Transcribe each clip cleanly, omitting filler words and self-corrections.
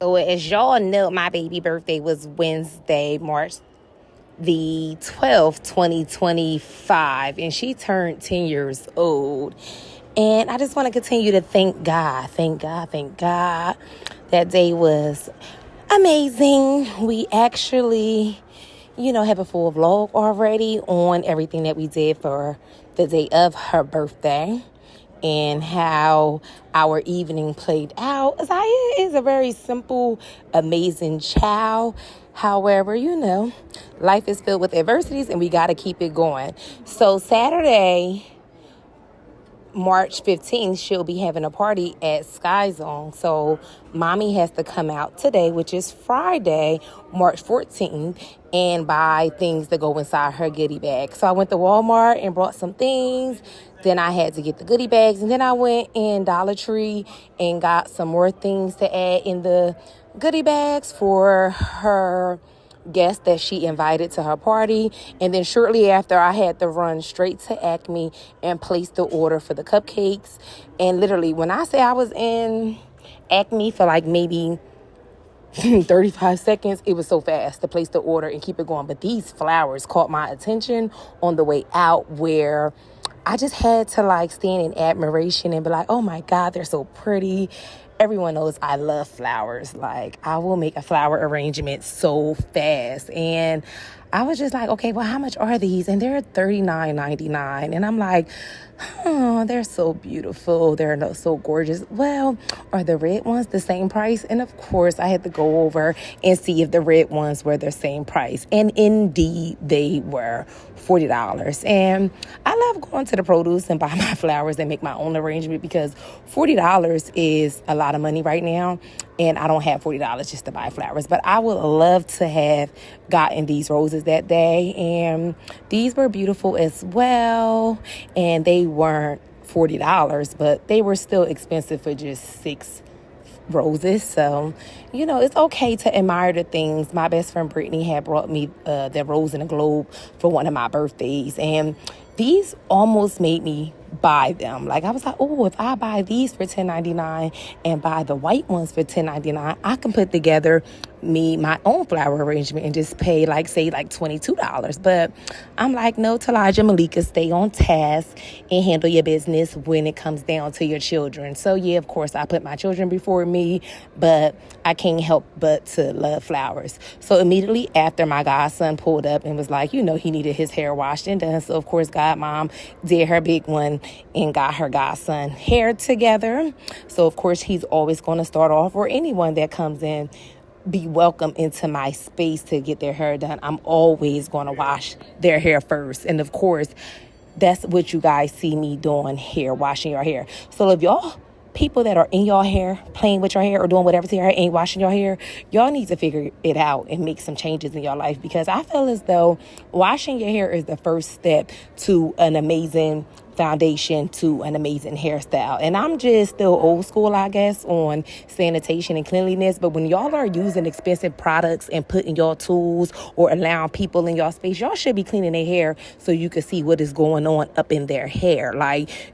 So as y'all know, my baby birthday was Wednesday, March the 12th, 2025, and she turned 10 years old. And I just want to continue to thank God. That day was amazing. We actually, have a full vlog already on everything that we did for the day of her birthday and how our evening played out. Zaya is a very simple, amazing child. However, life is filled with adversities and we got to keep it going. So Saturday, March 15th, she'll be having a party at Sky Zone. So mommy has to come out today, which is Friday, March 14th, and buy things to go inside her goodie bag. So I went to Walmart and brought some things. Then I had to get the goodie bags. And then I went in Dollar Tree and got some more things to add in the goodie bags for her guest that she invited to her party. And then shortly after, I had to run straight to Acme and place the order for the cupcakes. And literally, when I say I was in Acme for like maybe 35 seconds, it was so fast to place the order and keep it going. But these flowers caught my attention on the way out, where I just had to stand in admiration and be like, oh my God, they're so pretty. Everyone knows I love flowers. I will make a flower arrangement so fast. And I was just like, okay, well, how much are these? And they're $39.99. And I'm like, oh, they're so beautiful. They're so gorgeous. Well, are the red ones the same price? And of course, I had to go over and see if the red ones were the same price. And indeed, they were $40. And I love going to the produce and buy my flowers and make my own arrangement, because $40 is a lot of money right now. And I don't have $40 just to buy flowers. But I would love to have gotten these roses that day. And these were beautiful as well. And they weren't $40, but they were still expensive for just 6 roses. So, it's okay to admire the things. My best friend Brittany had brought me the rose and a globe for one of my birthdays. And these almost made me buy them. I was like, oh, if I buy these for $10.99 and buy the white ones for $10.99, I can put together my own flower arrangement and just pay $22. But I'm like, no, Talaja Malika, stay on task and handle your business when it comes down to your children. So yeah, of course, I put my children before me, but I can't help but to love flowers. So immediately after, my godson pulled up and was like, he needed his hair washed and done. So of course, godmom did her big one and got her godson hair together. So of course, he's always going to start off, or anyone that comes in, be welcome into my space to get their hair done. I'm always going to wash their hair first. And of course, that's what you guys see me doing here, washing your hair. So if y'all people that are in your hair, playing with your hair or doing whatever to your hair, ain't washing your hair, y'all need to figure it out and make some changes in your life, because I feel as though washing your hair is the first step to an amazing foundation, to an amazing hairstyle. And I'm just still old school, I guess, on sanitation and cleanliness. But when y'all are using expensive products and putting your tools or allowing people in your space, y'all should be cleaning their hair so you can see what is going on up in their hair.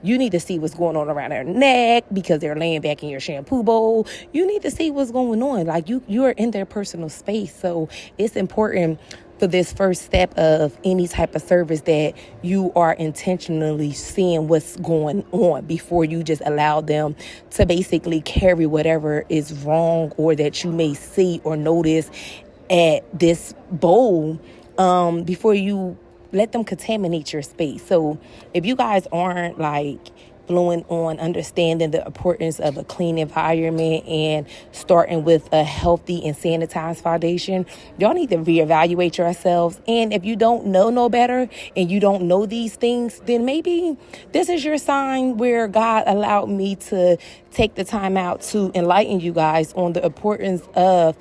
You need to see what's going on around their neck because they're laying back in your shampoo bowl. You need to see what's going on. You are in their personal space. So it's important for this first step of any type of service that you are intentionally seeing what's going on before you just allow them to basically carry whatever is wrong or that you may see or notice at this bowl, before you let them contaminate your space. So if you guys aren't fluent on understanding the importance of a clean environment and starting with a healthy and sanitized foundation, y'all need to reevaluate yourselves. And if you don't know no better and you don't know these things, then maybe this is your sign where God allowed me to take the time out to enlighten you guys on the importance of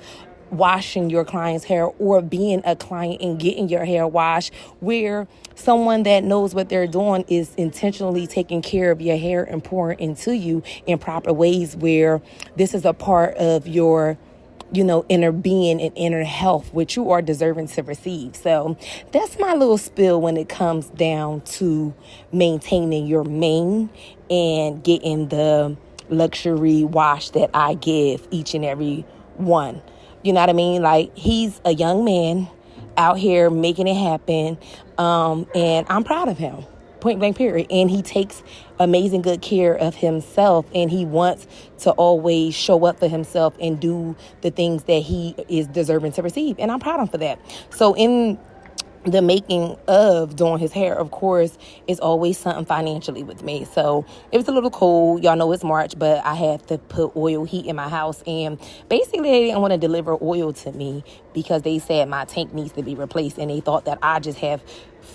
washing your client's hair, or being a client and getting your hair washed, where someone that knows what they're doing is intentionally taking care of your hair and pouring into you in proper ways, where this is a part of your inner being and inner health, which you are deserving to receive. So that's my little spill when it comes down to maintaining your mane and getting the luxury wash that I give each and every one. You know what I mean? Like, he's a young man out here making it happen. And I'm proud of him. Point blank period. And he takes amazing good care of himself, and he wants to always show up for himself and do the things that he is deserving to receive. And I'm proud of him for that. So in the making of doing his hair, of course, is always something financially with me. So it was a little cold. Y'all know it's March, but I had to put oil heat in my house. And basically, they didn't want to deliver oil to me because they said my tank needs to be replaced. And they thought that I just have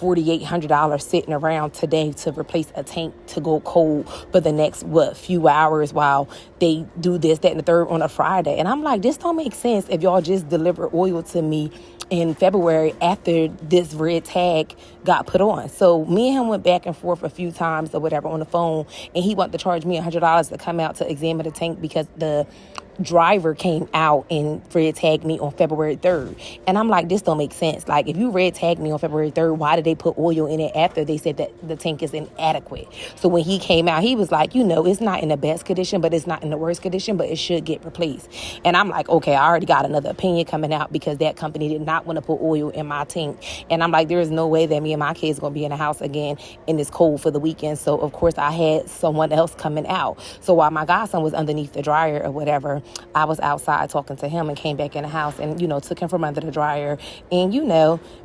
$4,800 sitting around today to replace a tank to go cold for the next, few hours while they do this, that, and the third on a Friday. And I'm like, this don't make sense if y'all just deliver oil to me in February after this red tag got put on. So me and him went back and forth a few times or whatever on the phone, and he wanted to charge me $100 to come out to examine the tank because the driver came out and red tagged me on February 3rd. And I'm like, this don't make sense. Like, if you red tagged me on February 3rd, why did they put oil in it after they said that the tank is inadequate? So when he came out, he was like, it's not in the best condition, but it's not in the worst condition, but it should get replaced. And I'm like, okay, I already got another opinion coming out because that company did not want to put oil in my tank. And I'm like, there is no way that me and my kids going to be in the house again in this cold for the weekend. So of course I had someone else coming out. So while my godson was underneath the dryer or whatever, I was outside talking to him and came back in the house and, took him from under the dryer and,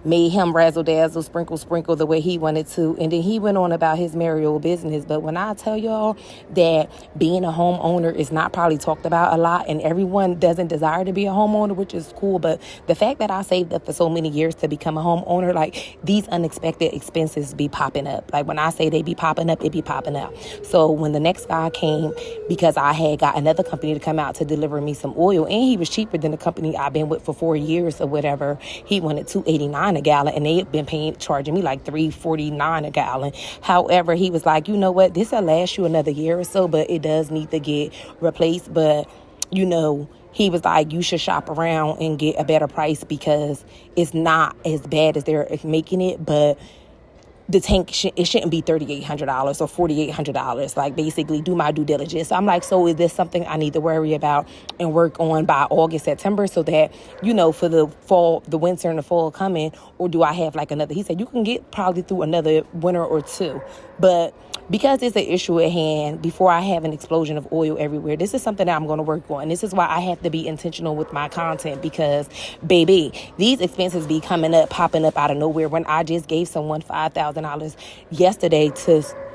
made him razzle dazzle, sprinkle the way he wanted to. And then he went on about his merry old business. But when I tell y'all that being a homeowner is not probably talked about a lot, and everyone doesn't desire to be a homeowner, which is cool. But the fact that I saved up for so many years to become a homeowner, like, these unexpected expenses be popping up. Like, when I say they be popping up, it be popping up. So when the next guy came, because I had got another company to come out to deliver me some oil, and he was cheaper than the company I've been with for 4 years or whatever. He wanted $2.89 a gallon, and they had been charging me like $3.49 a gallon. However, he was like, you know what, this will last you another year or so, but it does need to get replaced. But he was like, you should shop around and get a better price because it's not as bad as they're making it, but the tank, it shouldn't be $3,800 or $4,800. Like, basically, do my due diligence. So I'm like, so is this something I need to worry about and work on by August, September, so that, for the fall, the winter and the fall coming, or do I have like another? He said, you can get probably through another winter or two. But because it's an issue at hand, before I have an explosion of oil everywhere, this is something that I'm going to work on. This is why I have to be intentional with my content because, baby, these expenses be popping up out of nowhere. When I just gave someone $5,000 yesterday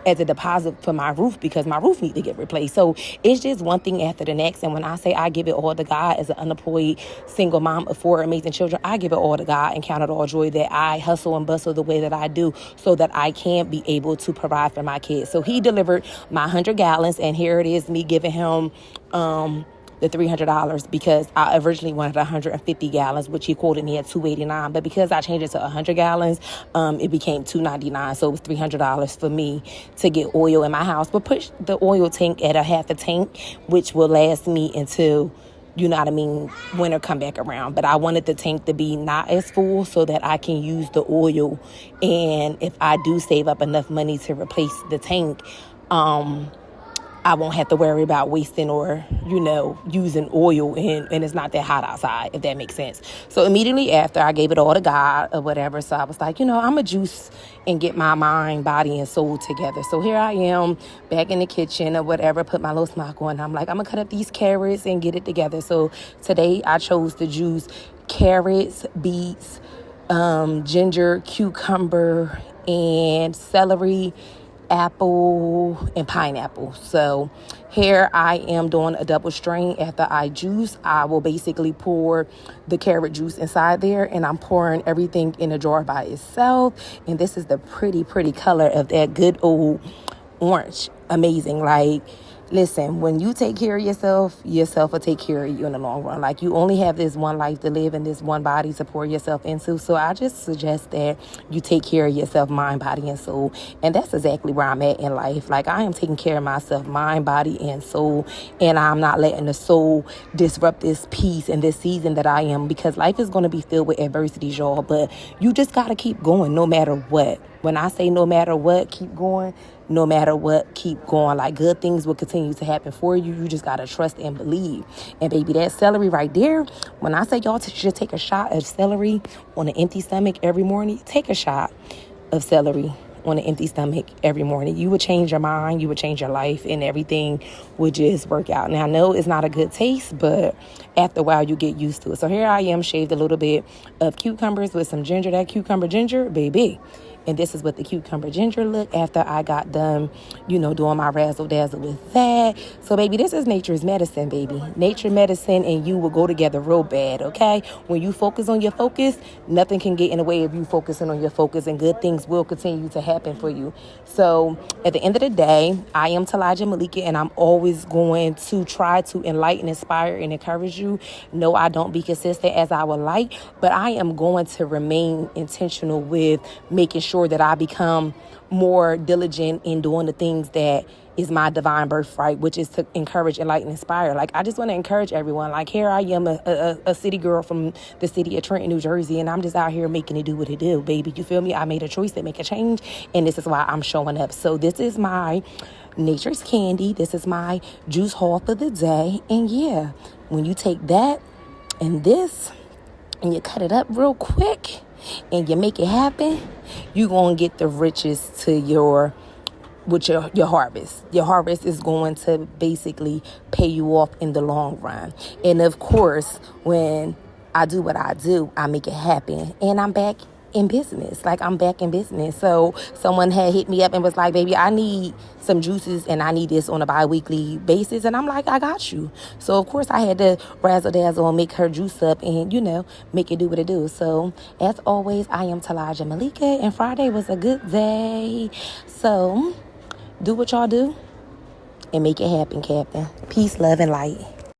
as a deposit for my roof because my roof need to get replaced. So it's just one thing after the next. And when I say I give it all to God as an unemployed single mom of 4 amazing children, I give it all to God and count it all joy that I hustle and bustle the way that I do so that I can be able to provide for my kids. So he delivered my 100 gallons, and here it is, me giving him the $300 because I originally wanted 150 gallons, which he quoted me at $289. But because I changed it to 100 gallons, it became $299. So it was $300 for me to get oil in my house. But push the oil tank at a half a tank, which will last me until, winter come back around. But I wanted the tank to be not as full so that I can use the oil. And if I do save up enough money to replace the tank, I won't have to worry about wasting or, using oil and it's not that hot outside, if that makes sense. So immediately after, I gave it all to God or whatever. So I was like, I'm a juice and get my mind, body, and soul together. So here I am back in the kitchen or whatever, put my little smock on. I'm like, I'm going to cut up these carrots and get it together. So today I chose to juice carrots, beets, ginger, cucumber, and celery, apple, and pineapple. So here I am doing a double strain. After I juice, I will basically pour the carrot juice inside there, and I'm pouring everything in a jar by itself. And this is the pretty color of that good old orange. Amazing. Like, listen, when you take care of yourself will take care of you in the long run. Like, you only have this one life to live and this one body to pour yourself into. So I just suggest that you take care of yourself, mind, body, and soul. And that's exactly where I'm at in life. Like, I am taking care of myself, mind, body, and soul. And I'm not letting the soul disrupt this peace and this season that I am, because life is going to be filled with adversities, y'all. But you just got to keep going no matter what. When I say no matter what, keep going, no matter what, keep going. Like, good things will continue to happen for you. You just got to trust and believe. And baby, that celery right there, when I say y'all should take a shot of celery on an empty stomach every morning, take a shot of celery on an empty stomach every morning. You would change your mind, you would change your life, and everything would just work out. Now, I know it's not a good taste, but after a while, you get used to it. So here I am, shaved a little bit of cucumbers with some ginger. That cucumber ginger, baby. And this is what the cucumber ginger look after I got done, doing my razzle dazzle with that. So, baby, this is nature's medicine, baby. Nature medicine and you will go together real bad, okay? When you focus on your focus, nothing can get in the way of you focusing on your focus, and good things will continue to happen for you. So, at the end of the day, I am Talaja Malika, and I'm always going to try to enlighten, inspire, and encourage you. No, I don't be consistent as I would like, but I am going to remain intentional with making sure that I become more diligent in doing the things that is my divine birthright, which is to encourage, enlighten, inspire. Like, I just want to encourage everyone. Like, here I am, a city girl from the city of Trenton, New Jersey, and I'm just out here making it do what it do, baby. You feel me? I made a choice to make a change, and this is why I'm showing up. So this is my nature's candy. This is my juice haul for the day. And yeah, when you take that and this and you cut it up real quick and you make it happen, you're going to get the riches to your harvest. Your harvest is going to basically pay you off in the long run. And of course, when I do what I do, I make it happen. And I'm back in business. Like, I'm back in business. So someone had hit me up and was like, baby, I need some juices and I need this on a bi-weekly basis. And I'm like, I got you. So of course I had to razzle dazzle and make her juice up and, make it do what it do. So as always, I am Talaja Malika, and Friday was a good day. So do what y'all do and make it happen, Captain. Peace, love, and light.